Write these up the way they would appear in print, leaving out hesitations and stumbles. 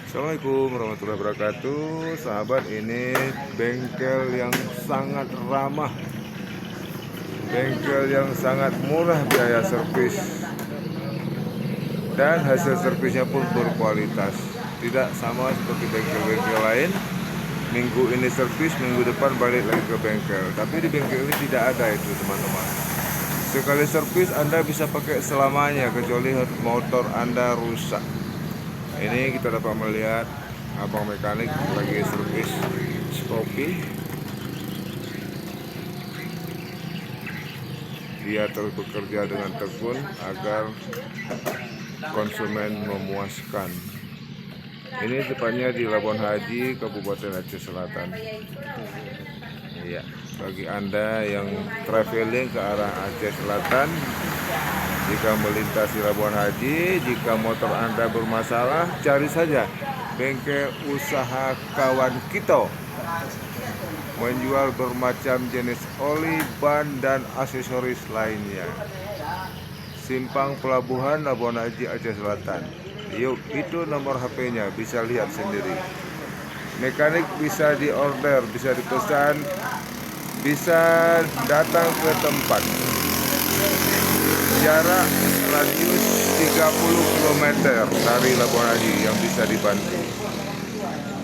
Assalamualaikum warahmatullahi wabarakatuh. Sahabat, ini bengkel yang sangat ramah, bengkel yang sangat murah biaya servis, dan hasil servisnya pun berkualitas. Tidak sama seperti bengkel-bengkel lain, minggu ini servis, minggu depan balik lagi ke bengkel. Tapi di bengkel ini tidak ada itu, teman-teman. Sekali servis Anda bisa pakai selamanya, kecuali motor Anda rusak. Ini kita dapat melihat abang mekanik lagi servis Scoopy. Dia terus bekerja dengan tekun agar konsumen memuaskan. Ini tepatnya di Labuan Haji, Kabupaten Aceh Selatan. Iya, bagi Anda yang traveling ke arah Aceh Selatan, jika melintasi Labuan Haji, jika motor Anda bermasalah, cari saja bengkel usaha kawan kita. Menjual bermacam jenis oli, ban, dan aksesoris lainnya. Simpang Pelabuhan Labuan Haji, Aceh Selatan. Yuk, itu nomor HP-nya, bisa lihat sendiri. Mekanik bisa diorder, bisa dipesan, bisa datang ke tempat. Jarak radius 30 km dari Labuan Haji yang bisa dibantu.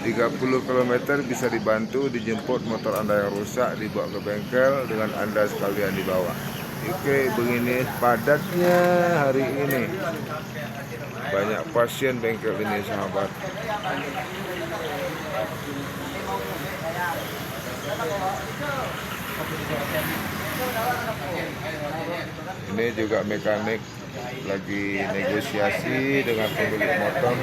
30 km bisa dibantu, dijemput motor Anda yang rusak, dibawa ke bengkel dengan Anda sekalian dibawa. Oke, begini padatnya hari ini. Banyak pasien bengkel ini, sahabat. Ini juga mekanik lagi negosiasi dengan pemilik motor.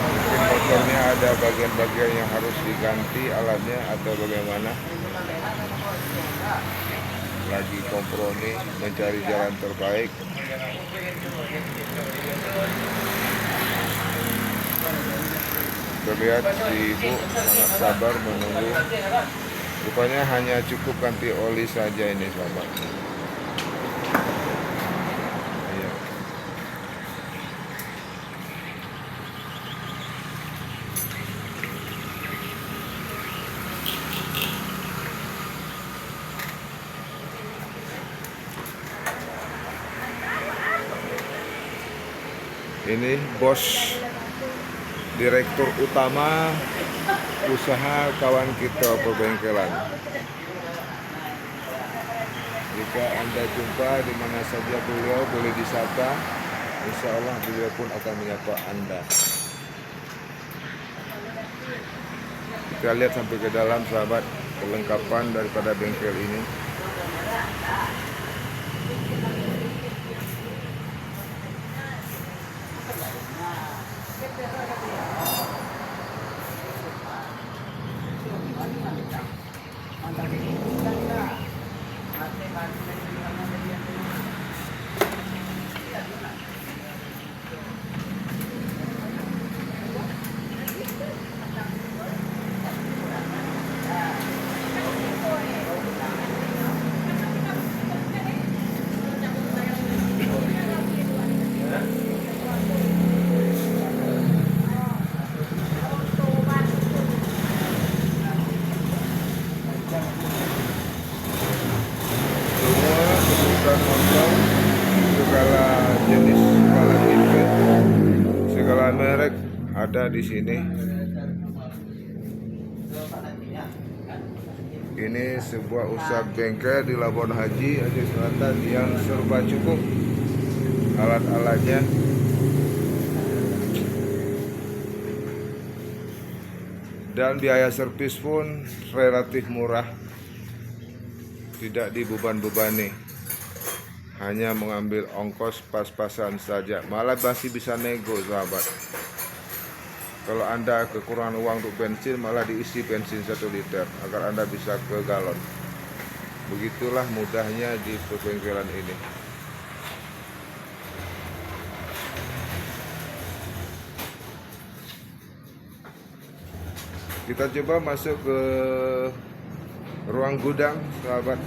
Mungkin motornya ada bagian-bagian yang harus diganti alatnya atau bagaimana. Lagi kompromi mencari jalan terbaik. Terlihat si ibu sangat sabar menunggu. Rupanya hanya cukup ganti oli saja ini, sahabat. Iya. Ini bos direktur utama usaha kawan kita perbengkelan. Jika Anda jumpa di mana saja beliau, boleh disapa. Insya Allah beliau pun akan menyapa Anda. Kita lihat sampai ke dalam, sahabat, kelengkapan daripada bengkel ini. Motor, segala jenis, segala tipe, segala merek ada di sini. Ini sebuah usaha bengkel di Labuan Haji, Aceh Selatan yang serba cukup alat-alatnya. Dan biaya servis pun relatif murah, tidak dibeban-bebani. Hanya mengambil ongkos pas-pasan saja, malah masih bisa nego, sahabat. Kalau Anda kekurangan uang untuk bensin, malah diisi bensin 1 liter agar Anda bisa ke galon. Begitulah mudahnya di perbengkelan ini. Kita coba masuk ke ruang gudang, sahabat.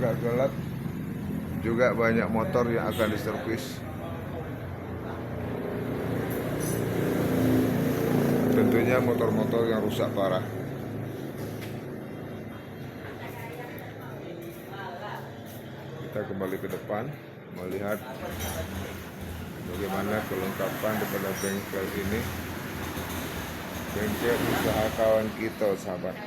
agak gelap. Juga banyak motor yang akan diservis. Tentunya motor-motor yang rusak parah. Kita kembali ke depan melihat bagaimana kelengkapan daripada bengkel ini. Bengkel usaha kawan kita, sahabat.